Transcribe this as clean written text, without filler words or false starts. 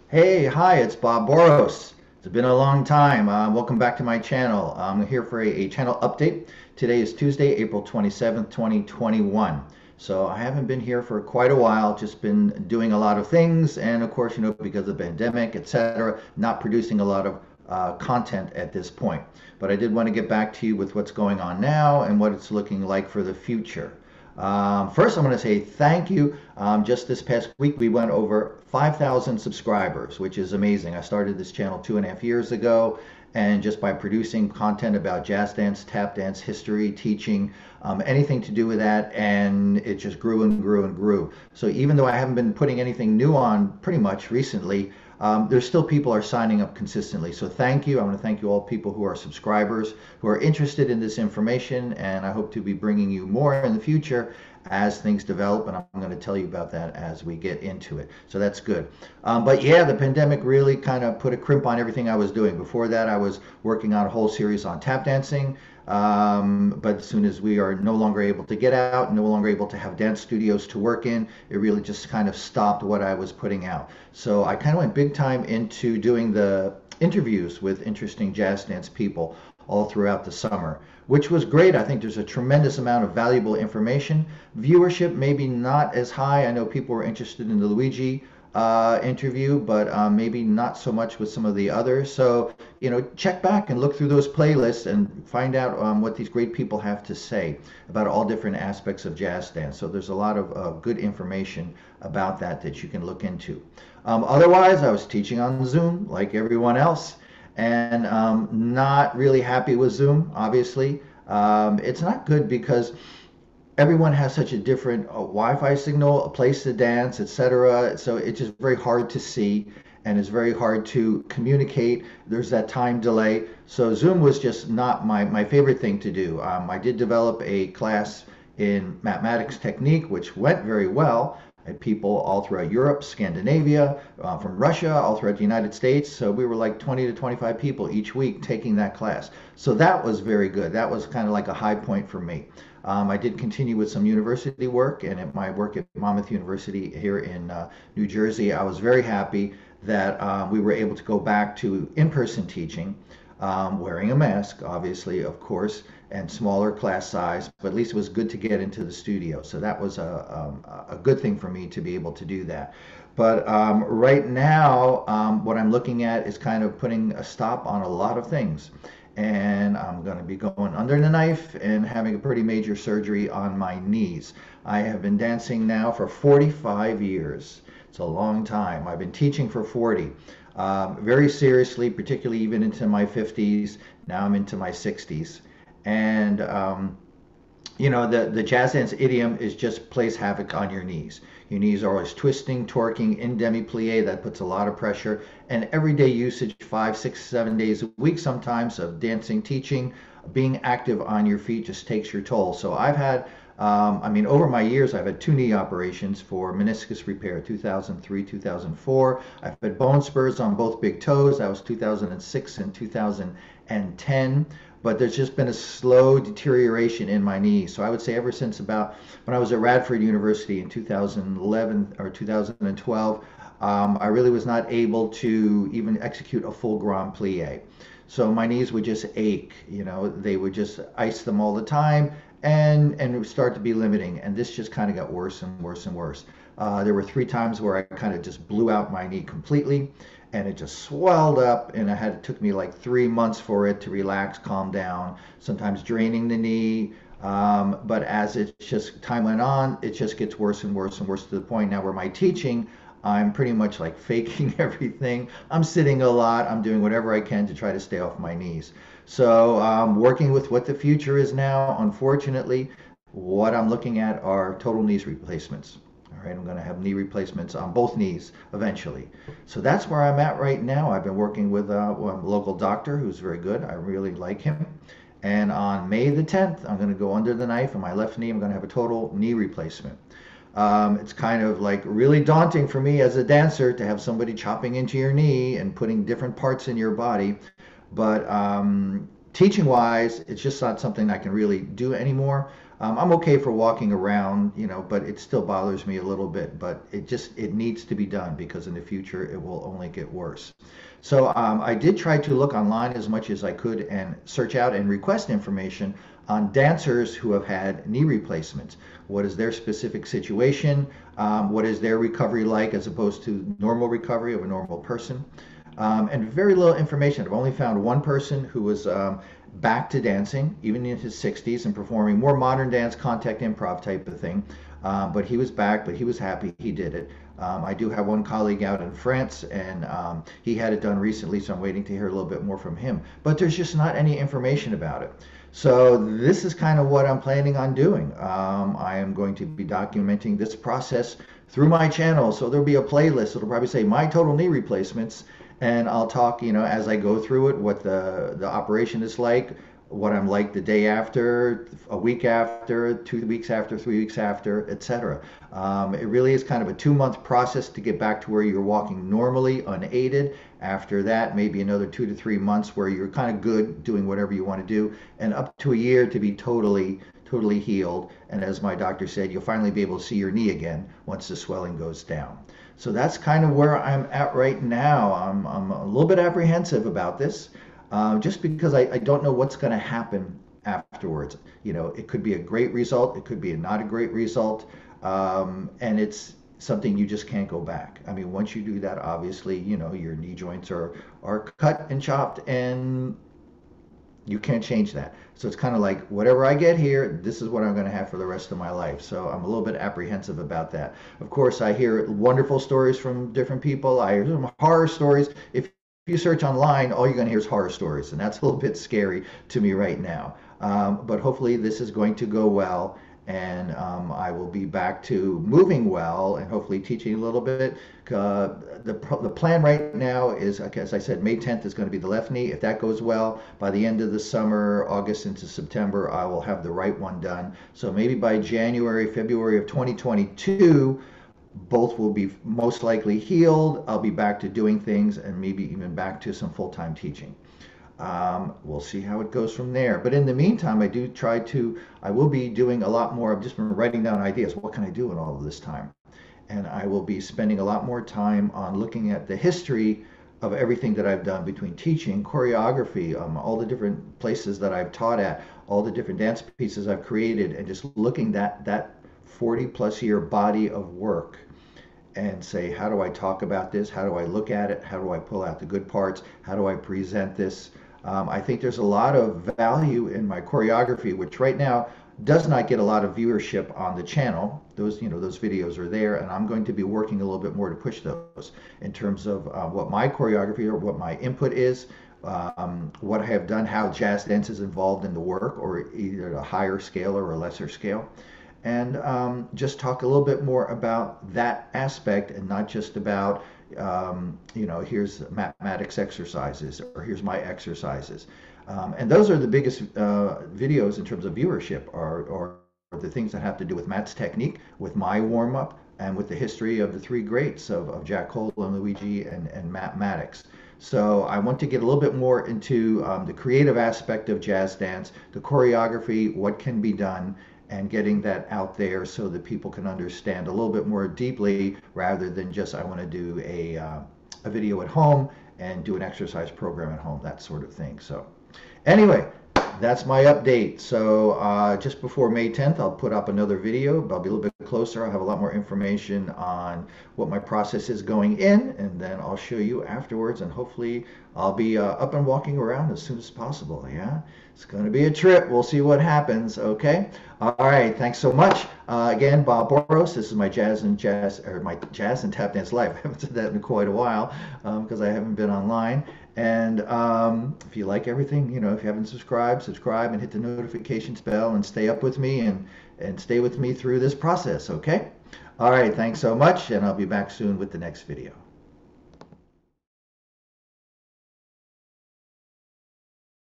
Hey, hi, it's Bob Boross. It's been a long time. Welcome back to my channel. I'm here for a channel update. Today is Tuesday, April 27th, 2021. So I haven't been here for quite a while, just been doing a lot of things, and of course, because of the pandemic, etc., not producing a lot of content at this point. But I did want to get back to you with what's going on now and what it's looking like for the future. First, I'm going to say thank you. Just this past week, we went over 5,000 subscribers, which is amazing. I started this channel 2.5 years ago, and just by producing content about jazz dance, tap dance, history, teaching, anything to do with that, and it just grew and grew and grew. So even though I haven't been putting anything new on pretty much recently, there's still people are signing up consistently. So thank you. I want to thank you all people who are subscribers, who are interested in this information, and I hope to be bringing you more in the future as things develop, and I'm going to tell you about that as we get into it. So that's good. But yeah, the pandemic really kind of put a crimp on everything I was doing. Before that, I was working on a whole series on tap dancing. But as soon as we are no longer able to get out, no longer able to have dance studios to work in, it really just kind of stopped what I was putting out. So I kind of went big time into doing the interviews with interesting jazz dance people all throughout the summer, which was great. I think there's a tremendous amount of valuable information. Viewership maybe not as high. I know people were interested in the Luigi interview, but maybe not so much with some of the others. So, check back and look through those playlists and find out what these great people have to say about all different aspects of jazz dance. So there's a lot of good information about that you can look into. Otherwise, I was teaching on Zoom like everyone else, and not really happy with Zoom, obviously. It's not good because everyone has such a different Wi-Fi signal, a place to dance, etc. So it's just very hard to see, and it's very hard to communicate. There's that time delay. So Zoom was just not my favorite thing to do. I did develop a class in mathematics technique, which went very well. I had people all throughout Europe, Scandinavia, from Russia, all throughout the United States. So we were like 20 to 25 people each week taking that class. So that was very good. That was kind of like a high point for me. I did continue with some university work, and at my work at Monmouth University here in New Jersey, I was very happy that we were able to go back to in-person teaching, wearing a mask, obviously, of course, and smaller class size, but at least it was good to get into the studio. So that was a good thing for me to be able to do that. But right now, what I'm looking at is kind of putting a stop on a lot of things, and I'm going to be going under the knife and having a pretty major surgery on my knees. I have been dancing now for 45 years. It's a long time. I've been teaching for 40. Very seriously, particularly even into my 50s. Now I'm into my 60s. And the jazz dance idiom is just plays havoc on your knees. Your knees are always twisting, torquing, in demi-plie. That puts a lot of pressure. And everyday usage, 5, 6, 7 days a week sometimes of dancing, teaching, being active on your feet just takes your toll. So I've had, over my years, I've had 2 knee operations for meniscus repair, 2003, 2004. I've had bone spurs on both big toes. That was 2006 and 2010. But there's just been a slow deterioration in my knee. So I would say ever since about when I was at Radford University in 2011 or 2012, I really was not able to even execute a full grand plie. So my knees would just ache, they would just ice them all the time, and it would start to be limiting. And this just kind of got worse and worse and worse. There were 3 times where I kind of just blew out my knee completely, and it just swelled up, and it took me like 3 months for it to relax, calm down, sometimes draining the knee. But as time went on, it just gets worse and worse and worse, to the point now where my teaching, I'm pretty much like faking everything. I'm sitting a lot. I'm doing whatever I can to try to stay off my knees. So working with what the future is now, unfortunately, what I'm looking at are total knees replacements. All right, I'm going to have knee replacements on both knees eventually. So that's where I'm at right now. I've been working with a local doctor who's very good. I really like him. And on May the 10th, I'm going to go under the knife on my left knee. I'm going to have a total knee replacement. It's kind of like really daunting for me as a dancer to have somebody chopping into your knee and putting different parts in your body. But teaching wise, it's just not something I can really do anymore. I'm okay for walking around, but it still bothers me a little bit. But it needs to be done because in the future it will only get worse. So I did try to look online as much as I could and search out and request information on dancers who have had knee replacements. What is their specific situation? What is their recovery like as opposed to normal recovery of a normal person? And very little information. I've only found one person who was back to dancing, even in his 60s, and performing more modern dance, contact improv type of thing. But he was back, but he was happy he did it. I do have one colleague out in France, and he had it done recently, so I'm waiting to hear a little bit more from him. But there's just not any information about it. So this is kind of what I'm planning on doing. I am going to be documenting this process through my channel. So there'll be a playlist. It'll probably say my total knee replacements, and I'll talk, as I go through it, what the operation is like, what I'm like the day after, a week after, 2 weeks after, 3 weeks after, etc. It really is kind of a 2-month process to get back to where you're walking normally, unaided. After that, maybe another 2 to 3 months where you're kind of good doing whatever you want to do, and up to a year to be totally healed. And as my doctor said, you'll finally be able to see your knee again once the swelling goes down. So that's kind of where I'm at right now. I'm a little bit apprehensive about this, just because I don't know what's going to happen afterwards. It could be a great result, it could be not a great result, and it's something you just can't go back. I mean, once you do that, obviously, your knee joints are cut and chopped, and you can't change that. So it's kind of like, whatever I get here, this is what I'm going to have for the rest of my life. So I'm a little bit apprehensive about that. Of course, I hear wonderful stories from different people. I hear some horror stories. If you search online, all you're going to hear is horror stories, and that's a little bit scary to me right now. But hopefully this is going to go well, and I will be back to moving well and hopefully teaching a little bit. The plan right now is, as I said, May 10th is going to be the left knee. If that goes well, by the end of the summer, August into September, I will have the right one done. So maybe by January, February of 2022, both will be most likely healed. I'll be back to doing things and maybe even back to some full-time teaching. We'll see how it goes from there. But in the meantime, I will be doing a lot more. I've just been writing down ideas. What can I do in all of this time? And I will be spending a lot more time on looking at the history of everything that I've done between teaching, choreography, all the different places that I've taught at, all the different dance pieces I've created, and just looking at that 40+ year body of work and say, how do I talk about this? How do I look at it? How do I pull out the good parts? How do I present this? I think there's a lot of value in my choreography, which right now does not get a lot of viewership on the channel. Those videos are there, and I'm going to be working a little bit more to push those in terms of what my choreography or what my input is, what I have done, how jazz dance is involved in the work, or either a higher scale or a lesser scale. And just talk a little bit more about that aspect, and not just about, here's mathematics exercises, or here's my exercises. And those are the biggest videos in terms of viewership, or the things that have to do with Matt's technique, with my warm-up, and with the history of the three greats of Jack Cole and Luigi and Matt Maddox. So I want to get a little bit more into the creative aspect of jazz dance, the choreography, what can be done, and getting that out there so that people can understand a little bit more deeply, rather than just, I want to do a video at home and do an exercise program at home, that sort of thing. So anyway, that's my update. So just before May 10th, I'll put up another video. I'll be a little bit closer. I'll have a lot more information on what my process is going in, and then I'll show you afterwards, and hopefully I'll be up and walking around as soon as possible. Yeah, it's going to be a trip. We'll see what happens. Okay. All right. Thanks so much. Again, Bob Boross. This is my jazz and tap dance life. I haven't said that in quite a while because I haven't been online. And if you like everything, if you haven't subscribed, subscribe and hit the notifications bell, and stay up with me and stay with me through this process. Okay. All right. Thanks so much, and I'll be back soon with the next video.